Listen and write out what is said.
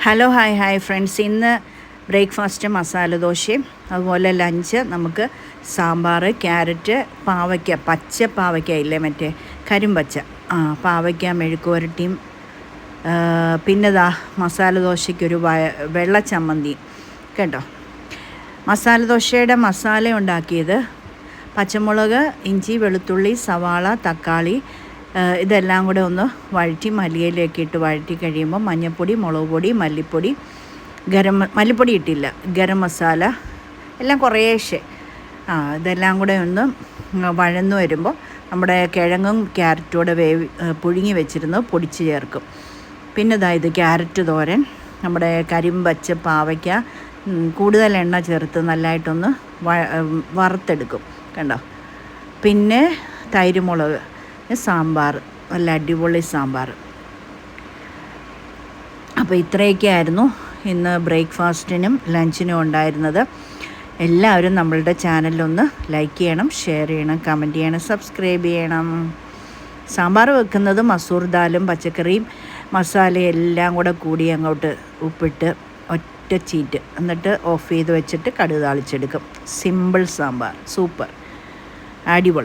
Hello hi friends. ഇന്ന് breakfast masala ദോശയും അതുപോലെ ലഞ്ച് നമുക്ക് സാമ്പാർ, ക്യാരറ്റ്, പാവയ്ക്ക, പച്ച പാവയ്ക്ക ഇല്ലേ, മറ്റേ കരിമ്പച്ച, പാവയ്ക്ക മെഴുക്കുവരട്ടിയും, പിന്നെ മസാല ദോശയ്ക്കൊരു വെള്ള ചമ്മന്തിയും കേട്ടോ. മസാല ദോശയുടെ മസാല ഉണ്ടാക്കിയത് പച്ചമുളക്, ഇഞ്ചി, വെളുത്തുള്ളി, സവാള, തക്കാളി ഇതെല്ലാം കൂടെ ഒന്ന് വഴറ്റി മല്ലിയിലേക്ക് ഇട്ട് വഴറ്റി കഴിയുമ്പോൾ മഞ്ഞൾപ്പൊടി, മുളക് പൊടി, മല്ലിപ്പൊടി, മല്ലിപ്പൊടി ഇട്ടില്ല, ഗരം മസാല എല്ലാം കുറേശ്ശെ ഇതെല്ലാം കൂടെ ഒന്ന് വഴന്നു വരുമ്പോൾ നമ്മുടെ കിഴങ്ങും ക്യാരറ്റോടെ പുഴുങ്ങി വെച്ചിരുന്ന് പൊടിച്ച് ചേർക്കും. പിന്നെ ഇത് ക്യാരറ്റ് തോരൻ, നമ്മുടെ കരിമ്പച്ച പാവയ്ക്ക കൂടുതൽ എണ്ണ ചേർത്ത് നല്ലതായിട്ടൊന്ന് വറുത്തെടുക്കും കണ്ടോ. പിന്നെ തൈര് മുളക്, സാമ്പാർ, നല്ല അടിപൊളി സാമ്പാർ. അപ്പോൾ ഇത്രയൊക്കെയായിരുന്നു ഇന്ന് ബ്രേക്ക്ഫാസ്റ്റിനും ലഞ്ചിനും ഉണ്ടായിരുന്നത്. എല്ലാവരും നമ്മളുടെ ചാനലൊന്ന് ലൈക്ക് ചെയ്യണം, ഷെയർ ചെയ്യണം, കമൻറ്റ് ചെയ്യണം, സബ്സ്ക്രൈബ് ചെയ്യണം. സാമ്പാർ വെക്കുന്നത് മസൂർ ദാലും പച്ചക്കറിയും മസാലയും എല്ലാം കൂടെ കൂടി അങ്ങോട്ട് ഉപ്പിട്ട് ഒറ്റ ചീറ്റ്, എന്നിട്ട് ഓഫ് ചെയ്ത് വെച്ചിട്ട് കടുക് താളിച്ചെടുക്കും. സിമ്പിൾ സാമ്പാർ, സൂപ്പർ, അടിപൊളി.